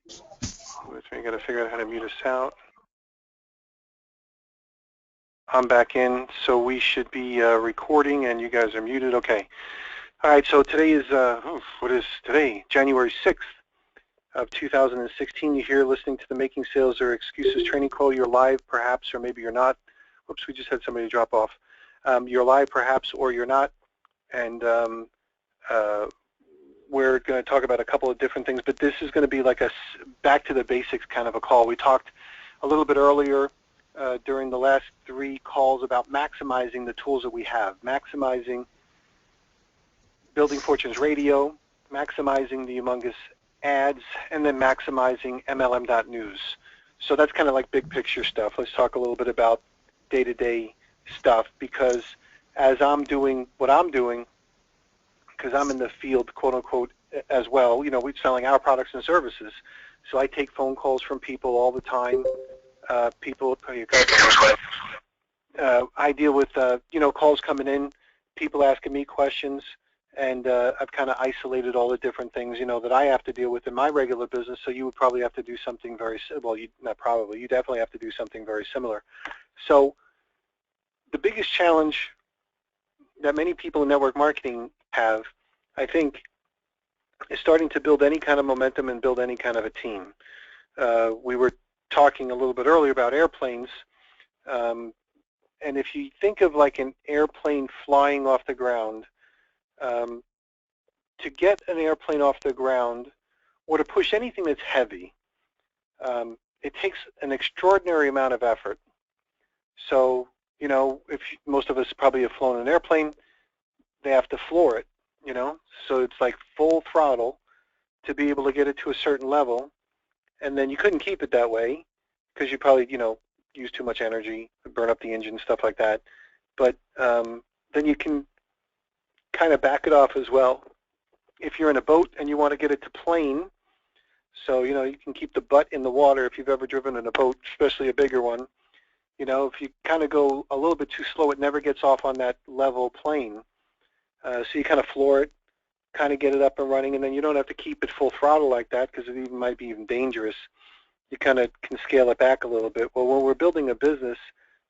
I got to figure out how to mute us out. I'm back in, so we should be recording, and you guys are muted. Okay. All right, so today is, what is today? January 6th of 2016. You're here listening to the Making Sales or Excuses training call. You're live, perhaps, or maybe you're not. Whoops, we just had somebody drop off. You're live, perhaps, or you're not. And we're going to talk about a couple of different things, but this is going to be like a back to the basics kind of a call. We talked a little bit earlier during the last 3 calls about maximizing the tools that we have, maximizing Building Fortunes Radio, maximizing the humongous ads, and then maximizing MLM.news. So that's kind of like big picture stuff. Let's talk a little bit about day-to-day stuff, because as I'm doing what I'm doing, because I'm in the field, quote unquote, as well, you know, we're selling our products and services. So I take phone calls from people all the time. I deal with, you know, calls coming in, people asking me questions, and I've kind of isolated all the different things, you know, that I have to deal with in my regular business. So you would probably have to do something very, well, you definitely have to do something very similar. So the biggest challenge that many people in network marketing have, I think, is starting to build any kind of momentum and build any kind of a team. We were talking a little bit earlier about airplanes, and if you think of like an airplane flying off the ground, to get an airplane off the ground or to push anything that's heavy, it takes an extraordinary amount of effort. So, you know, if most of us probably have flown an airplane, they have to floor it, you know, so it's like full throttle to be able to get it to a certain level, and then you couldn't keep it that way because you probably, you know, use too much energy, burn up the engine, stuff like that. But then you can kind of back it off as well. If you're in a boat and you want to get it to plane, so, you know, you can keep the butt in the water if you've ever driven in a boat, especially a bigger one. You know, if you kind of go a little bit too slow, it never gets off on that level plane. So you kind of floor it, kind of get it up and running, and then you don't have to keep it full throttle like that because it even might be even dangerous. You kind of can scale it back a little bit. Well, when we're building a business,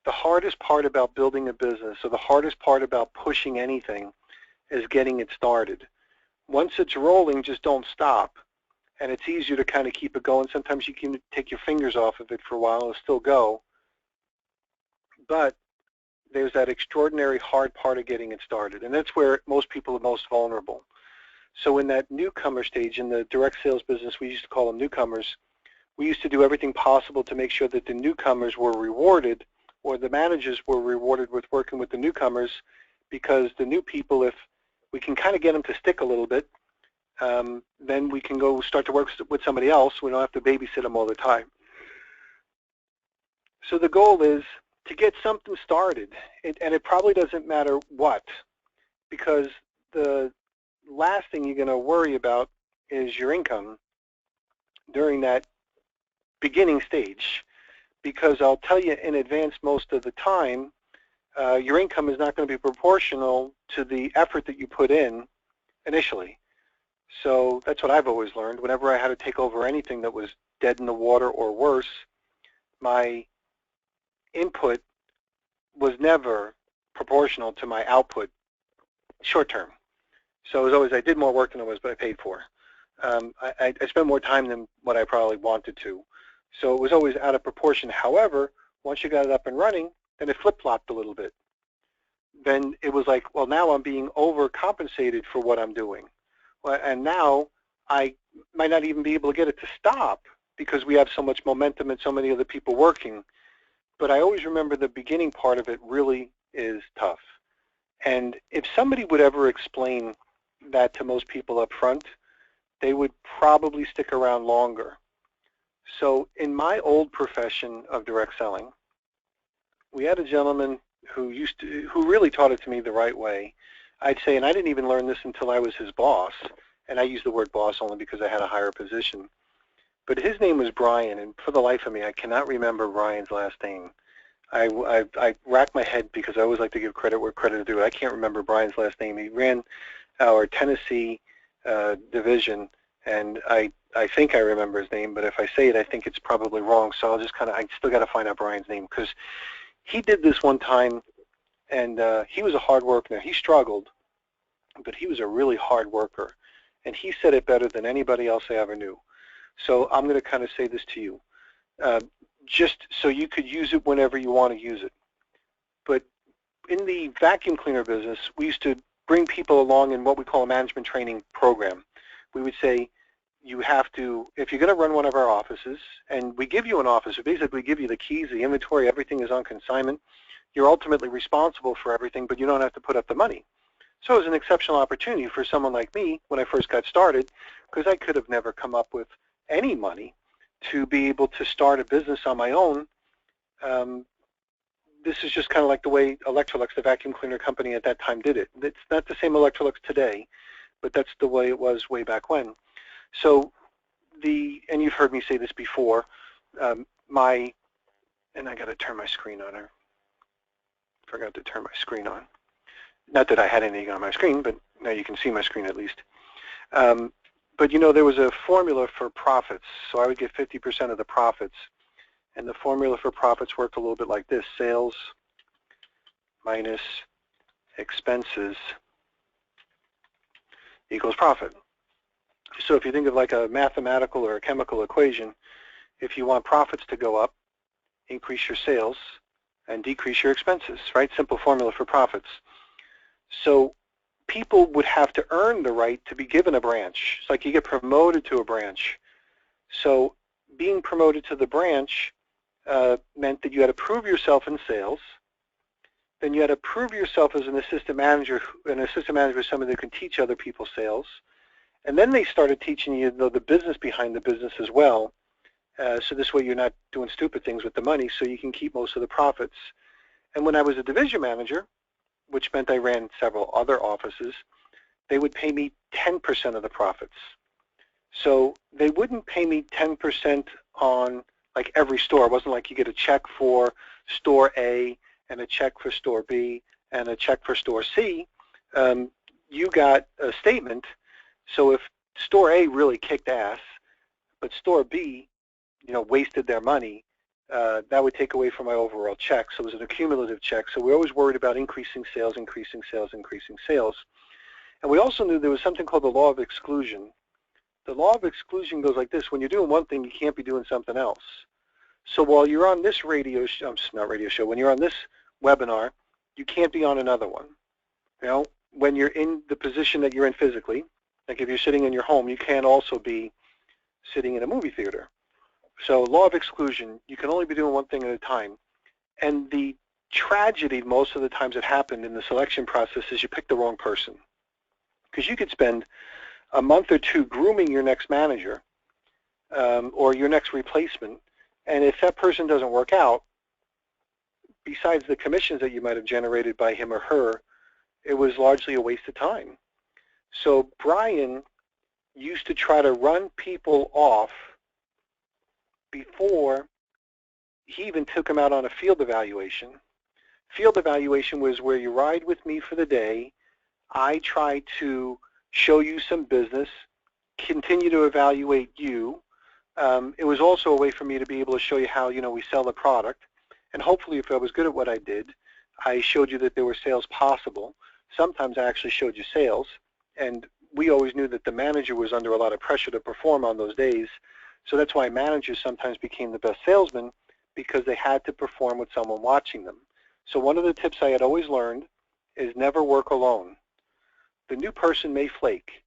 the hardest part about building a business, or the hardest part about pushing anything, is getting it started. Once it's rolling, just don't stop. And it's easier to kind of keep it going. Sometimes you can take your fingers off of it for a while and it'll still go. But there's that extraordinary hard part of getting it started. And that's where most people are most vulnerable. So in that newcomer stage, in the direct sales business, we used to call them newcomers, we used to do everything possible to make sure that the newcomers were rewarded, or the managers were rewarded with working with the newcomers, because the new people, if we can kind of get them to stick a little bit, then we can go start to work with somebody else. We don't have to babysit them all the time. So the goal is to get something started, and it probably doesn't matter what, because the last thing you're going to worry about is your income during that beginning stage, because I'll tell you in advance most of the time, your income is not going to be proportional to the effort that you put in initially. So that's what I've always learned. Whenever I had to take over anything that was dead in the water or worse, my input was never proportional to my output short term. So it was always, I did more work than I was paid for. I spent more time than what I probably wanted to. So it was always out of proportion. However, once you got it up and running, then it flip-flopped a little bit. Then it was like, well, now I'm being overcompensated for what I'm doing. And now I might not even be able to get it to stop because we have so much momentum and so many other people working. But I always remember the beginning part of it really is tough. And if somebody would ever explain that to most people up front, they would probably stick around longer. So in my old profession of direct selling, we had a gentleman who really taught it to me the right way. I'd say, and I didn't even learn this until I was his boss, and I use the word boss only because I had a higher position. But his name was Brian, and for the life of me, I cannot remember Brian's last name. I rack my head because I always like to give credit where credit is due. I can't remember Brian's last name. He ran our Tennessee division, and I I think I remember his name, but if I say it, I think it's probably wrong. So I'll just I still got to find out Brian's name, because he did this one time, and he was a hard worker. He struggled, but he was a really hard worker, and he said it better than anybody else I ever knew. So I'm going to kind of say this to you, just so you could use it whenever you want to use it. But in the vacuum cleaner business, we used to bring people along in what we call a management training program. We would say, you have to, if you're going to run one of our offices, and we give you an office, so basically we give you the keys, the inventory, everything is on consignment. You're ultimately responsible for everything, but you don't have to put up the money. So it was an exceptional opportunity for someone like me when I first got started, because I could have never come up with any money to be able to start a business on my own. This is just kind of like the way Electrolux, the vacuum cleaner company at that time, did it. It's not the same Electrolux today, but that's the way it was way back when. So and you've heard me say this before, and I got to turn my screen on. I forgot to turn my screen on. Not that I had anything on my screen, but now you can see my screen at least. But you know, there was a formula for profits, so I would get 50% of the profits. And the formula for profits worked a little bit like this: sales minus expenses equals profit. So if you think of like a mathematical or a chemical equation, if you want profits to go up, increase your sales and decrease your expenses, right? Simple formula for profits. So people would have to earn the right to be given a branch. It's like you get promoted to a branch. So being promoted to the branch meant that you had to prove yourself in sales. Then you had to prove yourself as an assistant manager. An assistant manager is somebody that can teach other people sales. And then they started teaching you the business behind the business as well. So this way you're not doing stupid things with the money, so you can keep most of the profits. And when I was a division manager, which meant I ran several other offices, they would pay me 10% of the profits. So they wouldn't pay me 10% on like every store. It wasn't like you get a check for store A and a check for store B and a check for store C. You got a statement. So if store A really kicked ass, but store B, wasted their money, that would take away from my overall check. So it was an accumulative check. So we always worried about increasing sales, increasing sales, increasing sales. And we also knew there was something called the law of exclusion. The law of exclusion goes like this: when you're doing one thing, you can't be doing something else. So while you're on this when you're on this webinar, you can't be on another one. When you're in the position that you're in physically, like if you're sitting in your home, you can't also be sitting in a movie theater. So law of exclusion, you can only be doing one thing at a time. And the tragedy most of the times that happened in the selection process is you pick the wrong person. Because you could spend a month or two grooming your next manager or your next replacement, and if that person doesn't work out, besides the commissions that you might have generated by him or her, it was largely a waste of time. So Brian used to try to run people off before he even took them out on a field evaluation. Field evaluation was where you ride with me for the day. I try to show you some business, continue to evaluate you. It was also a way for me to be able to show you how we sell the product. And hopefully if I was good at what I did, I showed you that there were sales possible. Sometimes I actually showed you sales. And we always knew that the manager was under a lot of pressure to perform on those days. So that's why managers sometimes became the best salesmen, because they had to perform with someone watching them. So one of the tips I had always learned is never work alone. The new person may flake.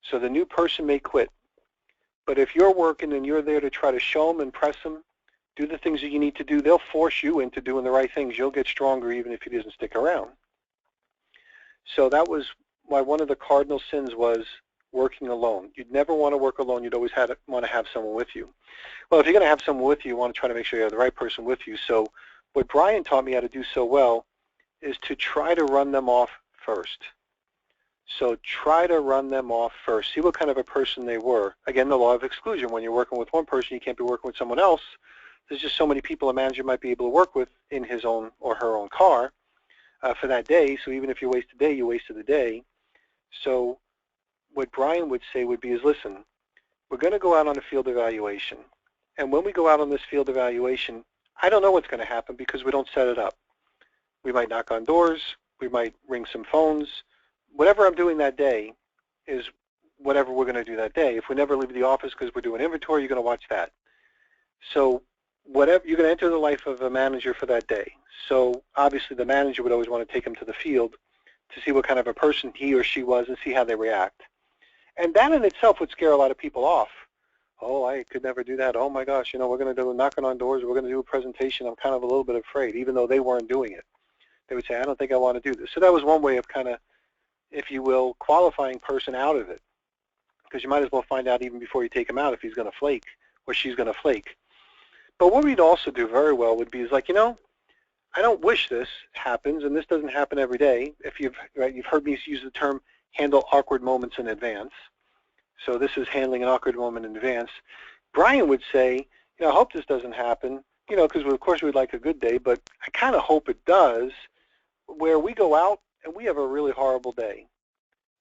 So the new person may quit. But if you're working and you're there to try to show them, impress them, do the things that you need to do, they'll force you into doing the right things. You'll get stronger even if he doesn't stick around. So that was why one of the cardinal sins was working alone. You'd never want to work alone. You'd always want to have someone with you. Well, if you're going to have someone with you, you want to try to make sure you have the right person with you. So what Brian taught me how to do so well is to try to run them off first. So try to run them off first. See what kind of a person they were. Again, the law of exclusion. When you're working with one person, you can't be working with someone else. There's just so many people a manager might be able to work with in his own or her own car for that day. So even if you waste a day, you wasted a day. So what Brian would say would be is, listen, we're going to go out on a field evaluation. And when we go out on this field evaluation, I don't know what's going to happen because we don't set it up. We might knock on doors. We might ring some phones. Whatever I'm doing that day is whatever we're going to do that day. If we never leave the office because we're doing inventory, you're going to watch that. So whatever, you're going to enter the life of a manager for that day. So obviously the manager would always want to take him to the field to see what kind of a person he or she was and see how they react. And that in itself would scare a lot of people off. Oh, I could never do that. Oh my gosh, we're going to do knocking on doors. We're going to do a presentation. I'm kind of a little bit afraid, even though they weren't doing it. They would say, I don't think I want to do this. So that was one way of kind of, if you will, qualifying person out of it. Because you might as well find out even before you take him out if he's going to flake or she's going to flake. But what we'd also do very well would be is like, I don't wish this happens, and this doesn't happen every day. If you've heard me use the term handle awkward moments in advance. So this is handling an awkward moment in advance. Brian would say, I hope this doesn't happen, because of course we'd like a good day, but I kind of hope it does, where we go out and we have a really horrible day.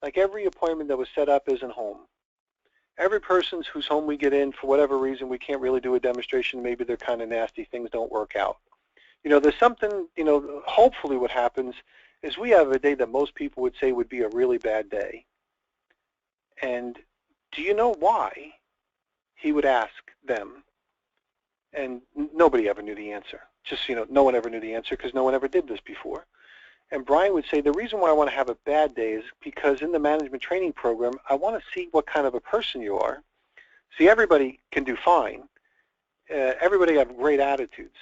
Like every appointment that was set up isn't home. Every person whose home we get in, for whatever reason, we can't really do a demonstration. Maybe they're kind of nasty. Things don't work out. There's something, hopefully what happens is we have a day that most people would say would be a really bad day. And do you know why? He would ask them. And nobody ever knew the answer. Just, no one ever knew the answer because no one ever did this before. And Brian would say, the reason why I want to have a bad day is because in the management training program, I want to see what kind of a person you are. See, everybody can do fine. Everybody have great attitudes.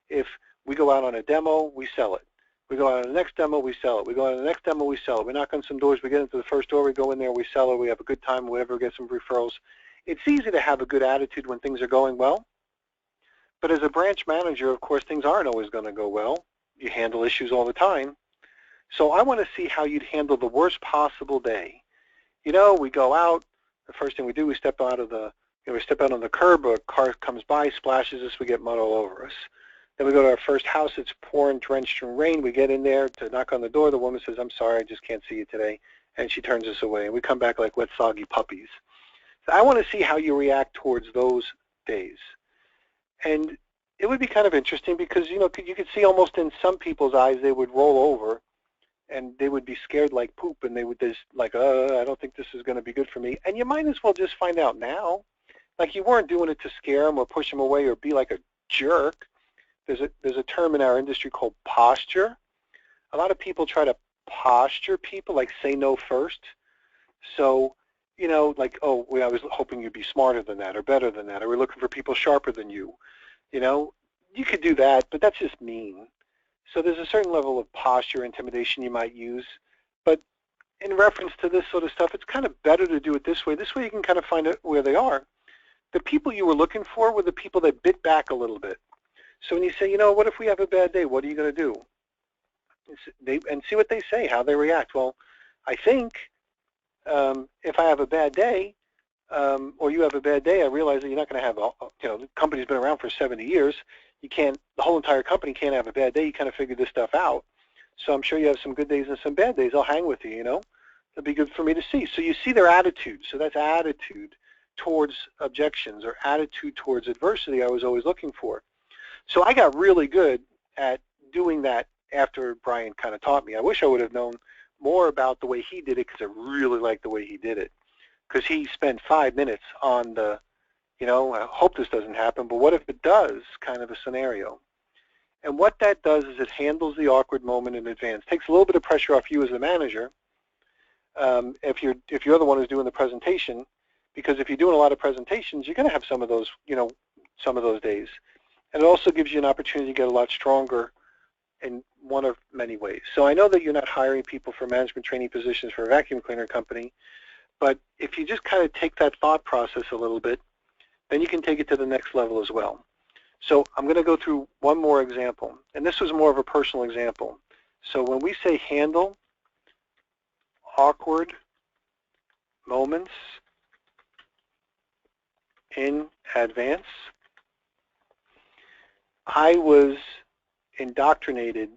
If we go out on a demo, we sell it. We go out on the next demo, we sell it. We go out on the next demo, we sell it. We knock on some doors, we get into the first door, we go in there, we sell it, we have a good time, whatever, get some referrals. It's easy to have a good attitude when things are going well. But as a branch manager, of course, things aren't always going to go well. You handle issues all the time. So I want to see how you'd handle the worst possible day. We go out. The first thing we do, we step out of the, we step out on the curb. A car comes by, splashes us. We get mud all over us. Then we go to our first house. It's pouring, drenched in rain. We get in there to knock on the door. The woman says, "I'm sorry, I just can't see you today," and she turns us away. And we come back like wet, soggy puppies. So I want to see how you react towards those days. And it would be kind of interesting because you could see almost in some people's eyes they would roll over. And they would be scared like poop, and they would just like, I don't think this is going to be good for me. And you might as well just find out now. Like you weren't doing it to scare them or push them away or be like a jerk. There's a term in our industry called posture. A lot of people try to posture people, like say no first. So, like, oh, well, I was hoping you'd be smarter than that or better than that, or we're looking for people sharper than you. You could do that, but that's just mean. So there's a certain level of posture intimidation you might use. But in reference to this sort of stuff, it's kind of better to do it this way. This way you can kind of find out where they are. The people you were looking for were the people that bit back a little bit. So when you say, what if we have a bad day? What are you going to do? And see what they say, how they react. Well, I think if I have a bad day, or you have a bad day, I realize that you're not going to have, the company's been around for 70 years. The whole entire company can't have a bad day. You kind of figure this stuff out. So I'm sure you have some good days and some bad days. I'll hang with you, It'll be good for me to see. So you see their attitude. So that's attitude towards objections or attitude towards adversity I was always looking for. So I got really good at doing that after Brian kind of taught me. I wish I would have known more about the way he did it because I really liked the way he did it. Because he spent 5 minutes on the, I hope this doesn't happen, but what if it does kind of a scenario. And what that does is it handles the awkward moment in advance. Takes a little bit of pressure off you as the manager if you're the one who's doing the presentation, because if you're doing a lot of presentations, you're going to have some of those, some of those days. And it also gives you an opportunity to get a lot stronger in one of many ways. So I know that you're not hiring people for management training positions for a vacuum cleaner company, but if you just kind of take that thought process a little bit, then you can take it to the next level as well. So I'm going to go through one more example, and this was more of a personal example. So when we say handle awkward moments in advance, I was indoctrinated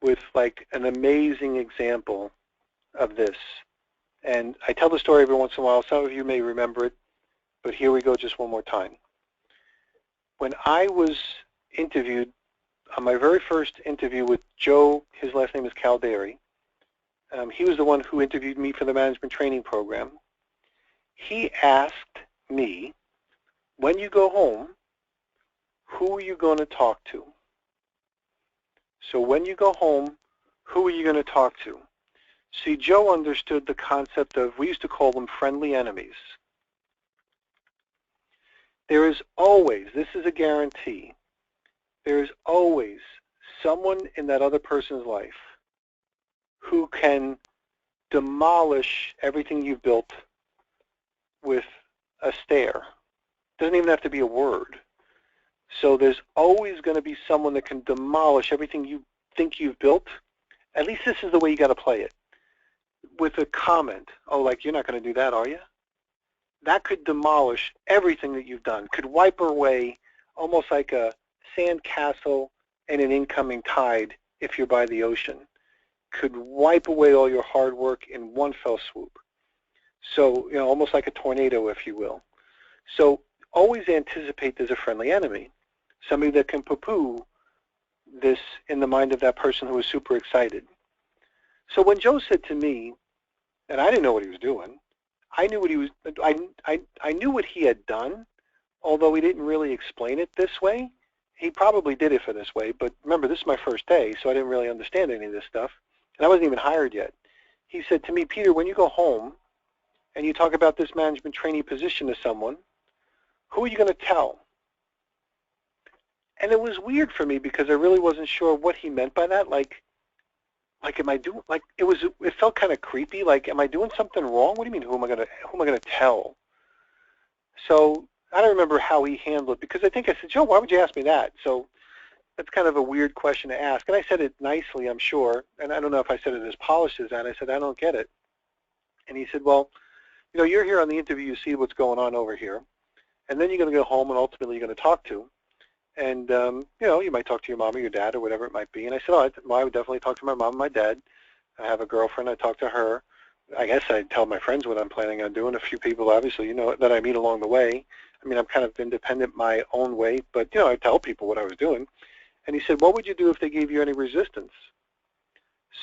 with like an amazing example of this. And I tell the story every once in a while. Some of you may remember it. but here we go just one more time. When I was interviewed, on my very first interview with Joe, his last name is Calderi, he was the one who interviewed me for the management training program. He asked me, when you go home, who are you going to talk to? So when you go home, who are you going to talk to? See, Joe understood the concept of, we used to call them friendly enemies. There is always, this is a guarantee, there is always someone in that other person's life who can demolish everything you've built with a stare. Doesn't even have to be a word. So there's always going to be someone that can demolish everything you think you've built. At least this is the way you got to play it. With a comment, oh, like, you're not going to do that, are you? That could demolish everything that you've done, could wipe away almost like a sand castle and an incoming tide if you're by the ocean. Could wipe away all your hard work in one fell swoop. So, you know, almost like a tornado, if you will. So always anticipate there's a friendly enemy, somebody that can poo-poo this in the mind of that person who is super excited. So when Joe said to me, and I didn't know what he was doing, I knew what he was. I knew what he had done, although he didn't really explain it this way. He probably did it for this way, but remember, this is my first day, so I didn't really understand any of this stuff, and I wasn't even hired yet. He said to me, Peter, when you go home and you talk about this management trainee position to someone, who are you going to tell? And it was weird for me because I really wasn't sure what he meant by that. Like am I doing, like, it felt kind of creepy. Like, am I doing something wrong? What do you mean, who am I going to tell? So I don't remember how he handled it, because I think I said, Joe, why would you ask me that? So that's kind of a weird question to ask. And I said it nicely, I'm sure. And I don't know if I said it as polished as that. I said, I don't get it. And he said, well, you know, you're here on the interview, you see what's going on over here. And then you're going to go home and ultimately you're going to talk to. And, you know, you might talk to your mom or your dad or whatever it might be. And I said, oh, I would definitely talk to my mom and my dad. I have a girlfriend. I talk to her. I guess I tell my friends what I'm planning on doing. A few people, obviously, you know, that I meet along the way. I mean, I'm kind of independent my own way, but, you know, I tell people what I was doing. And he said, what would you do if they gave you any resistance?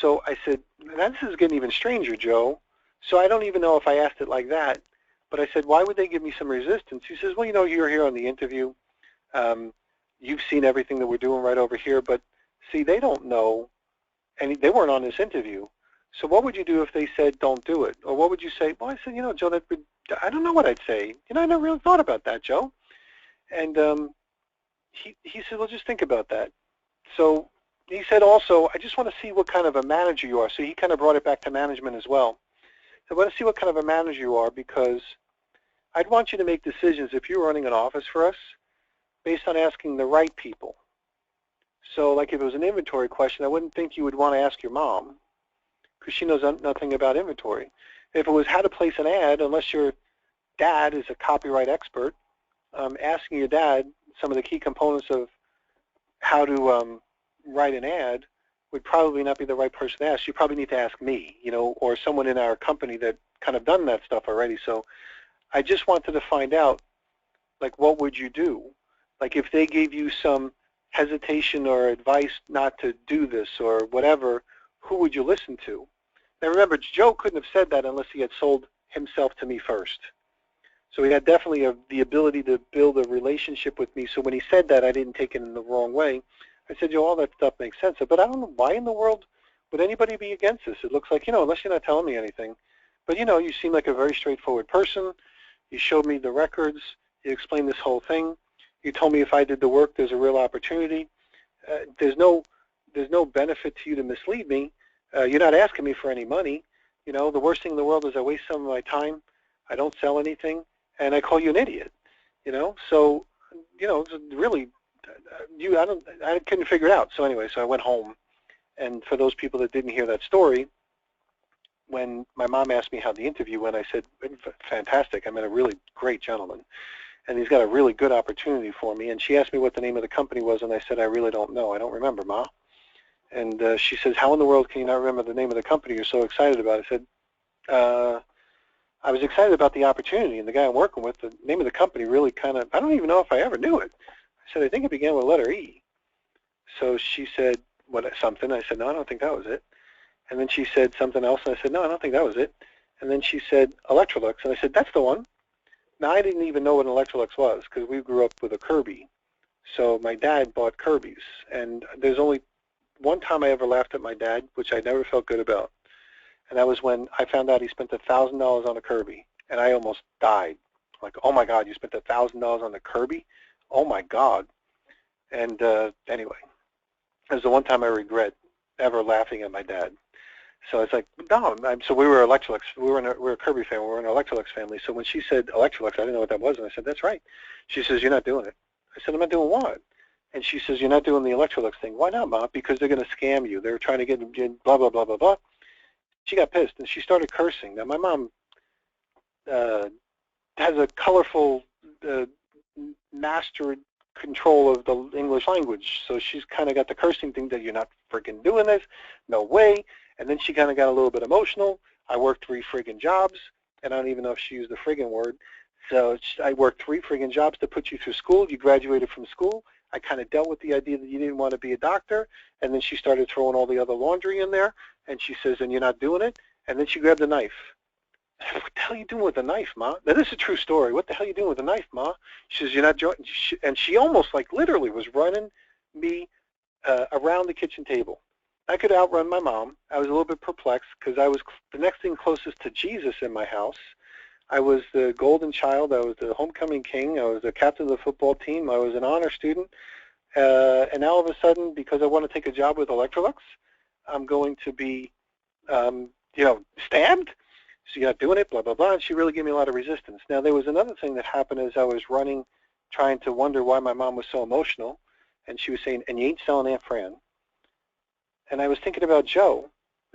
So I said, this is getting even stranger, Joe. So I don't even know if I asked it like that. But I said, why would they give me some resistance? He says, well, you know, you're here on the interview. You've seen everything that we're doing right over here. But, see, they don't know, and they weren't on this interview. So what would you do if they said, don't do it? Or what would you say? Well, I said, you know, Joe, I don't know what I'd say. You know, I never really thought about that, Joe. And he said, well, just think about that. So he said also, I just want to see what kind of a manager you are. So he kind of brought it back to management as well. So I want to see what kind of a manager you are, because I'd want you to make decisions if you were running an office for us based on asking the right people. So like if it was an inventory question, I wouldn't think you would want to ask your mom, because she knows nothing about inventory. If it was how to place an ad, unless your dad is a copyright expert, asking your dad some of the key components of how to write an ad would probably not be the right person to ask. You probably need to ask me, you know, or someone in our company that kind of done that stuff already. So I just wanted to find out, like, what would you do? Like if they gave you some hesitation or advice not to do this or whatever, who would you listen to? Now remember, Joe couldn't have said that unless he had sold himself to me first. So he had definitely the ability to build a relationship with me. So when he said that, I didn't take it in the wrong way. I said, Joe, all that stuff makes sense. But I don't know why in the world would anybody be against this? It looks like, you know, unless you're not telling me anything. But, you know, you seem like a very straightforward person. You showed me the records. You explained this whole thing. You told me if I did the work, there's a real opportunity. There's no benefit to you to mislead me. You're not asking me for any money. You know, the worst thing in the world is I waste some of my time. I don't sell anything, and I call you an idiot. You know, so, you know, really, I couldn't figure it out. So anyway, so I went home, and for those people that didn't hear that story, when my mom asked me how the interview went, I said, fantastic. I met a really great gentleman, and he's got a really good opportunity for me. And she asked me what the name of the company was, and I said, I really don't know. I don't remember, Ma. And she says, how in the world can you not remember the name of the company you're so excited about? I said, I was excited about the opportunity, and the guy I'm working with, the name of the company really kind of, I don't even know if I ever knew it. I said, I think it began with letter E. So she said, what, something? I said, no, I don't think that was it. And then she said something else, and I said, no, I don't think that was it. And then she said, Electrolux, and I said, that's the one. Now, I didn't even know what an Electrolux was because we grew up with a Kirby. So my dad bought Kirby's, and there's only one time I ever laughed at my dad, which I never felt good about, and that was when I found out he spent $1,000 on a Kirby, and I almost died. Like, oh my God, you spent $1,000 on the Kirby? Oh my God. And anyway, it was the one time I regret ever laughing at my dad. So it's like, no. So we were Electrolux. We were a Kirby family. We were an Electrolux family. So when she said Electrolux, I didn't know what that was, and I said, that's right. She says, you're not doing it. I said, I'm not doing what? And she says, you're not doing the Electrolux thing. Why not, Mom? Because they're going to scam you. They're trying to get blah, blah, blah, blah, blah. She got pissed, and she started cursing. Now, my mom has a colorful mastered control of the English language. So she's kind of got the cursing thing that you're not freaking doing this. No way. And then she kind of got a little bit emotional. I worked 3 friggin' jobs, and I don't even know if she used the friggin' word. So I worked 3 friggin' jobs to put you through school. You graduated from school. I kind of dealt with the idea that you didn't want to be a doctor. And then she started throwing all the other laundry in there. And she says, and you're not doing it. And then she grabbed a knife. What the hell are you doing with a knife, Ma? Now, this is a true story. What the hell are you doing with a knife, Ma? She says, you're not joining. And she almost, like, literally was running me around the kitchen table. I could outrun my mom. I was a little bit perplexed because I was the next thing closest to Jesus in my house. I was the golden child. I was the homecoming king. I was the captain of the football team. I was an honor student. And now all of a sudden, because I want to take a job with Electrolux, I'm going to be, stabbed. So you're not doing it, blah, blah, blah. And she really gave me a lot of resistance. Now, there was another thing that happened as I was running, trying to wonder why my mom was so emotional. And she was saying, and you ain't selling Aunt Fran. And I was thinking about Joe.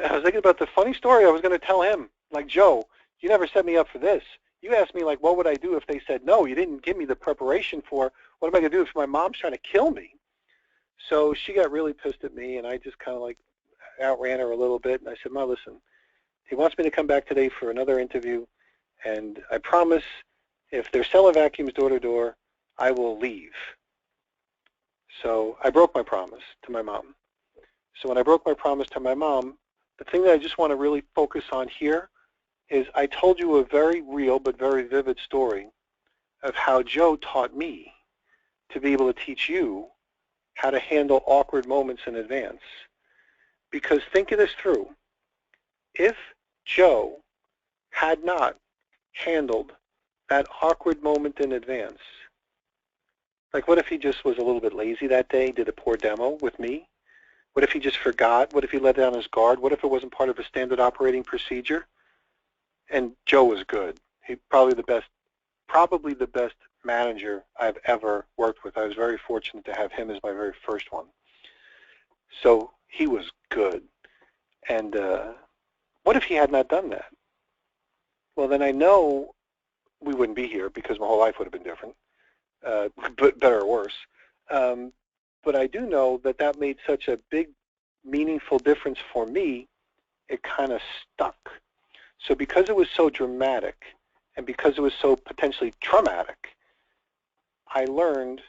I was thinking about the funny story I was going to tell him. Like, Joe, you never set me up for this. You asked me, like, what would I do if they said no? You didn't give me the preparation for what am I going to do if my mom's trying to kill me? So she got really pissed at me, and I just kind of, like, outran her a little bit. And I said, Ma, listen, he wants me to come back today for another interview, and I promise if they're selling vacuums door to door, I will leave. So I broke my promise to my mom. So when I broke my promise to my mom, the thing that I just want to really focus on here is I told you a very real but very vivid story of how Joe taught me to be able to teach you how to handle awkward moments in advance. Because think of this through. If Joe had not handled that awkward moment in advance, like what if he just was a little bit lazy that day, did a poor demo with me? What if he just forgot? What if he let down his guard? What if it wasn't part of a standard operating procedure? And Joe was good. He probably the best manager I've ever worked with. I was very fortunate to have him as my very first one. So he was good. And what if he had not done that? Well, then I know we wouldn't be here because my whole life would have been different, but better or worse. But I do know that that made such a big, meaningful difference for me, it kind of stuck. So because it was so dramatic and because it was so potentially traumatic, I learned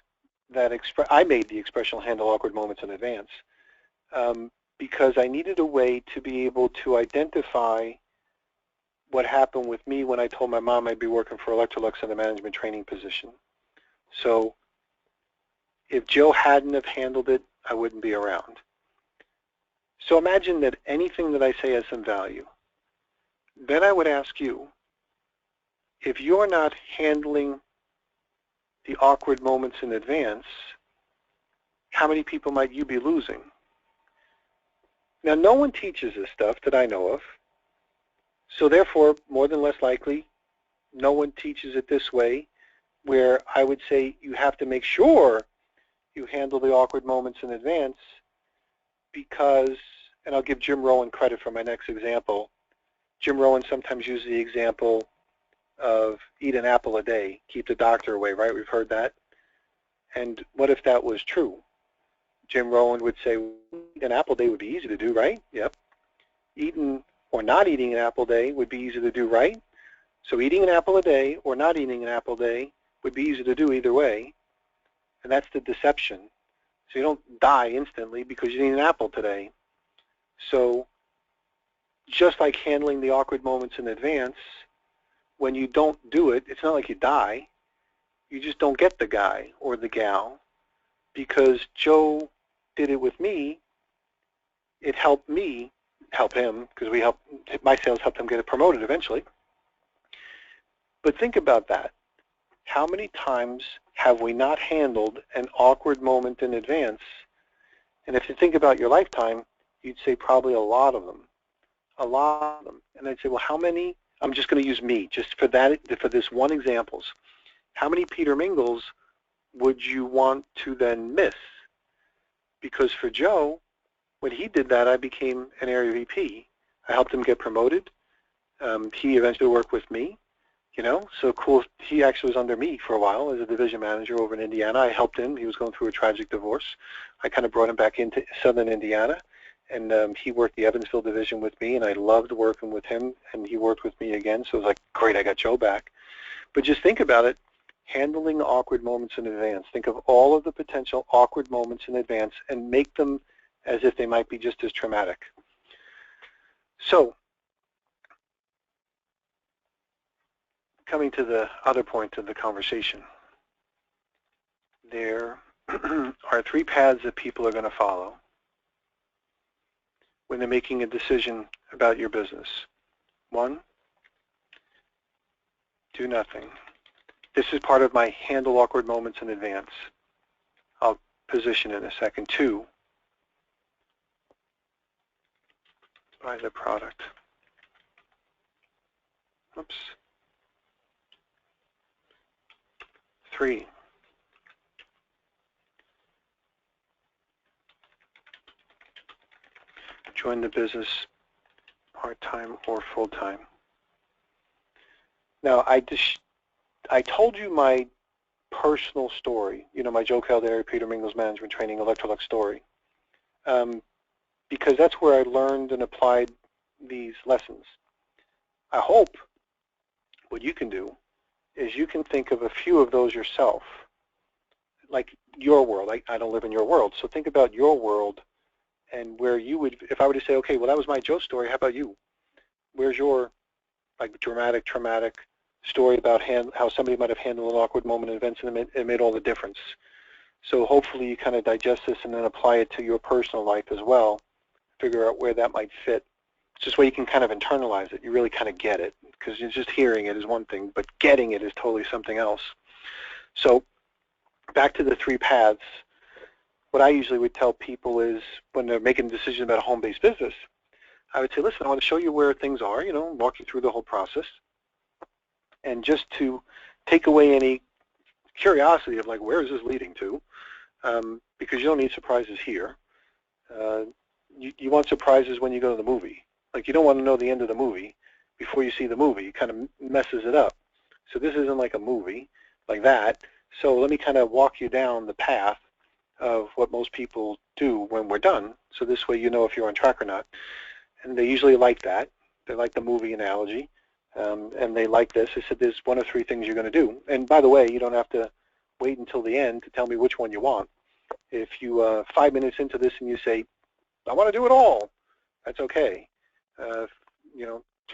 that I made the expression handle awkward moments in advance because I needed a way to be able to identify what happened with me when I told my mom I'd be working for Electrolux in a management training position. So if Joe hadn't have handled it, I wouldn't be around. So imagine that anything that I say has some value. Then I would ask you, if you're not handling the awkward moments in advance, how many people might you be losing? Now, no one teaches this stuff that I know of. So therefore, more than less likely, no one teaches it this way, where I would say you have to make sure you handle the awkward moments in advance because, and I'll give Jim Rohn credit for my next example. Jim Rohn sometimes uses the example of eat an apple a day, keep the doctor away, right? We've heard that. And what if that was true? Jim Rohn would say, an apple a day would be easy to do, right? Yep. Eating or not eating an apple a day would be easy to do, right? So eating an apple a day or not eating an apple a day would be easy to do either way, and that's the deception. So you don't die instantly because you eat an apple today. So just like handling the awkward moments in advance, when you don't do it, it's not like you die. You just don't get the guy or the gal. Because Joe did it with me, it helped me help him, because my sales helped him get promoted eventually. But think about that. How many times have we not handled an awkward moment in advance? And if you think about your lifetime, you'd say probably a lot of them. A lot of them. And I'd say, well, how many? I'm just going to use me, just for this one example. How many Peter Mingils would you want to then miss? Because for Joe, when he did that, I became an area VP. I helped him get promoted. He eventually worked with me, so cool. He actually was under me for a while as a division manager over in Indiana. I helped him. He was going through a tragic divorce. I kind of brought him back into southern Indiana, and he worked the Evansville division with me, and I loved working with him, and he worked with me again, so it was like, great, I got Joe back. But just think about it. Handling awkward moments in advance. Think of all of the potential awkward moments in advance and make them as if they might be just as traumatic. So, coming to the other point of the conversation, there are 3 paths that people are going to follow when they're making a decision about your business. 1, do nothing. This is part of my handle awkward moments in advance. I'll position it in a second. 2, buy the product. Oops. 3, join the business part-time or full-time. Now, I told you my personal story, my Joe Calderi, Peter Mingils Management Training, Electrolux story, because that's where I learned and applied these lessons. I hope what you can do is you can think of a few of those yourself, like your world. I don't live in your world, so think about your world and where you would, if I were to say, okay, well, that was my Joe story, how about you? Where's your dramatic, traumatic story about how somebody might have handled an awkward moment in events and it made all the difference? So hopefully you kind of digest this and then apply it to your personal life as well, figure out where that might fit. It's just where you can kind of internalize it. You really kind of get it, because just hearing it is one thing, but getting it is totally something else. So back to the 3 paths. What I usually would tell people is when they're making a decision about a home-based business, I would say, listen, I want to show you where things are, walk you through the whole process. And just to take away any curiosity of where is this leading to, because you don't need surprises here. You want surprises when you go to the movie. You don't want to know the end of the movie before you see the movie. It kind of messes it up. So this isn't like a movie like that. So let me kind of walk you down the path of what most people do when we're done. So this way you know if you're on track or not. And they usually like that. They like the movie analogy. And they like this. I said there's 1 of 3 things you're going to do. And by the way, you don't have to wait until the end to tell me which one you want. If you 5 minutes into this and you say, I want to do it all, that's okay.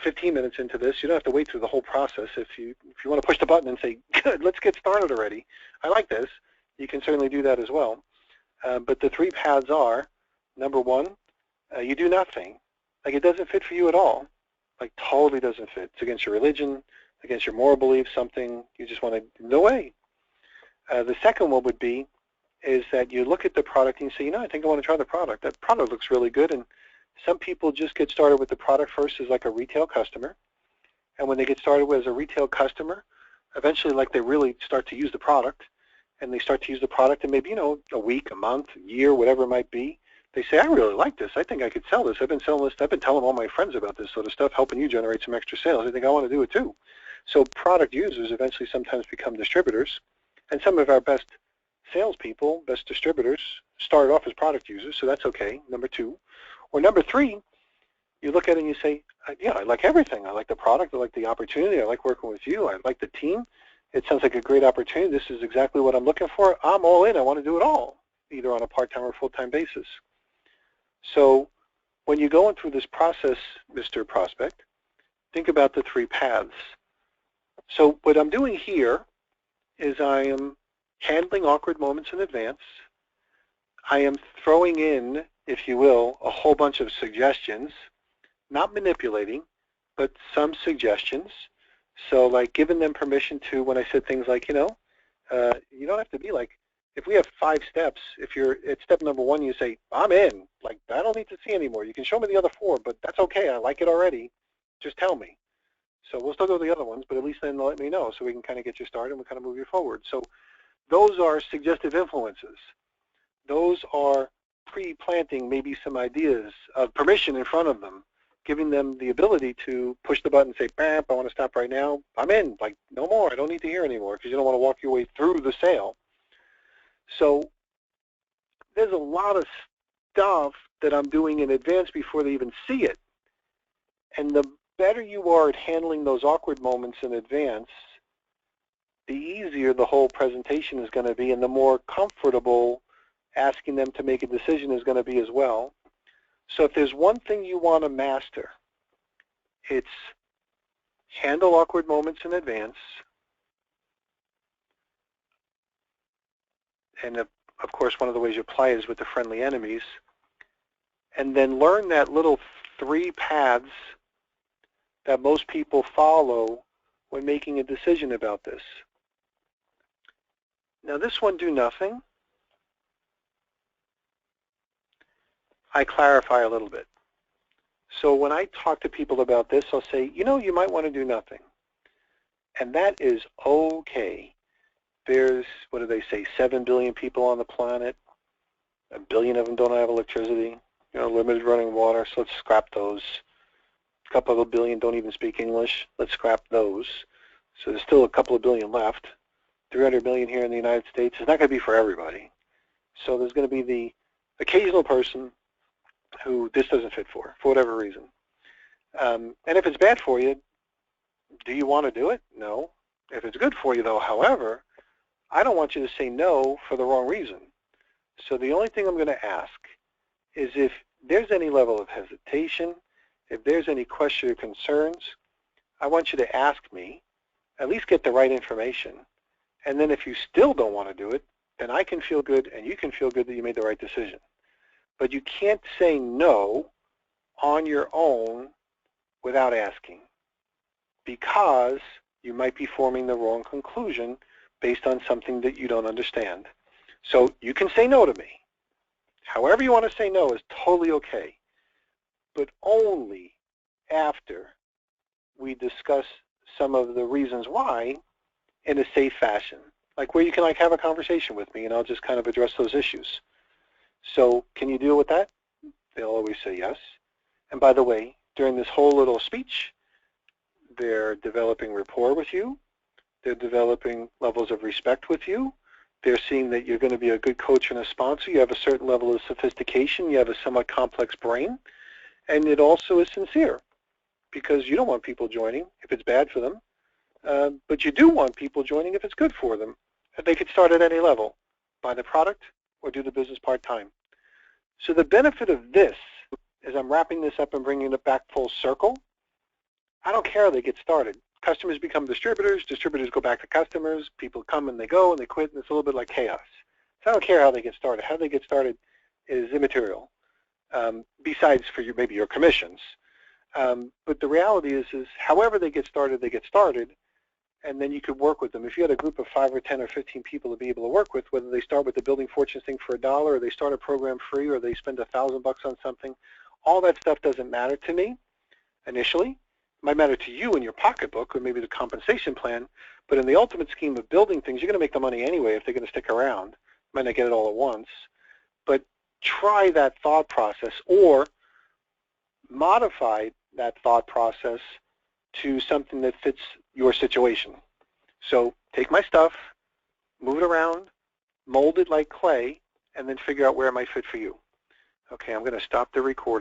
15 minutes into this, you don't have to wait through the whole process. If you want to push the button and say, good, let's get started already, I like this, you can certainly do that as well. But the 3 paths are, number 1, you do nothing. It doesn't fit for you at all. Totally doesn't fit. It's against your religion, against your moral beliefs, something you just want to, no way. The second one would be is that you look at the product and you say, I think I want to try the product. That product looks really good. And some people just get started with the product first as a retail customer. And when they get started as a retail customer, eventually they really start to use the product. And they start to use the product and maybe, a week, a month, a year, whatever it might be. They say, I really like this. I think I could sell this. I've been selling this. I've been telling all my friends about this sort of stuff, helping you generate some extra sales. I think I want to do it too. So product users eventually sometimes become distributors. And some of our best salespeople, best distributors, started off as product users, so that's okay, number 2. Or number 3, you look at it and you say, Yeah, I like everything. I like the product. I like the opportunity. I like working with you. I like the team. It sounds like a great opportunity. This is exactly what I'm looking for. I'm all in. I want to do it all, either on a part-time or full-time basis. So when you're going through this process, Mr. Prospect, think about the three paths. So what I'm doing here is I am handling awkward moments in advance. I am throwing in, if you will, a whole bunch of suggestions, not manipulating, but some suggestions. So like giving them permission to, when I said things like, you don't have to be like, if we have 5 steps, if you're at step number 1, you say, I'm in. Like, I don't need to see anymore. You can show me the other 4, but that's okay. I like it already. Just tell me. So we'll still go to the other ones, but at least then let me know so we can kind of get you started and we'll kind of move you forward. So those are suggestive influences. Those are pre-planting maybe some ideas of permission in front of them, giving them the ability to push the button and say, bam, I want to stop right now. I'm in. Like, no more. I don't need to hear anymore, because you don't want to walk your way through the sale. So there's a lot of stuff that I'm doing in advance before they even see it. And the better you are at handling those awkward moments in advance, the easier the whole presentation is going to be, and the more comfortable asking them to make a decision is going to be as well. So if there's one thing you want to master, it's handle awkward moments in advance, and of course one of the ways you apply is with the friendly enemies, and then learn that little 3 paths that most people follow when making a decision about this. Now this one, do nothing, I clarify a little bit. So when I talk to people about this, I'll say, you might want to do nothing. And that is okay. There's, what do they say, 7 billion people on the planet. 1 billion of them don't have electricity, limited running water, so let's scrap those. A couple of billion don't even speak English. Let's scrap those. So there's still a couple of billion left. 300 million here in the United States. It's not going to be for everybody. So there's going to be the occasional person who this doesn't fit for whatever reason. And if it's bad for you, do you want to do it? No. If it's good for you, though, however, I don't want you to say no for the wrong reason. So the only thing I'm going to ask is if there's any level of hesitation, if there's any question or concerns, I want you to ask me, at least get the right information. And then if you still don't want to do it, then I can feel good and you can feel good that you made the right decision. But you can't say no on your own without asking, because you might be forming the wrong conclusion based on something that you don't understand. So you can say no to me. However you want to say no is totally okay, but only after we discuss some of the reasons why in a safe fashion, like where you can have a conversation with me and I'll just kind of address those issues. So can you deal with that? They'll always say yes. And by the way, during this whole little speech, they're developing rapport with you. They're developing levels of respect with you. They're seeing that you're going to be a good coach and a sponsor. You have a certain level of sophistication. You have a somewhat complex brain. And it also is sincere, because you don't want people joining if it's bad for them. But you do want people joining if it's good for them. They could start at any level, buy the product or do the business part-time. So the benefit of this, as I'm wrapping this up and bringing it back full circle, I don't care how they get started. Customers become distributors, distributors go back to customers, people come and they go and they quit, and it's a little bit like chaos. So I don't care how they get started. How they get started is immaterial, besides for maybe your commissions. But the reality is however they get started, and then you could work with them. If you had a group of 5 or 10 or 15 people to be able to work with, whether they start with the Building Fortunes thing for $1, or they start a program free, or they spend $1,000 on something, all that stuff doesn't matter to me initially. It might matter to you in your pocketbook or maybe the compensation plan, but in the ultimate scheme of building things, you're going to make the money anyway if they're going to stick around. You might not get it all at once, but try that thought process or modify that thought process to something that fits your situation. So take my stuff, move it around, mold it like clay, and then figure out where it might fit for you. Okay, I'm going to stop the recording.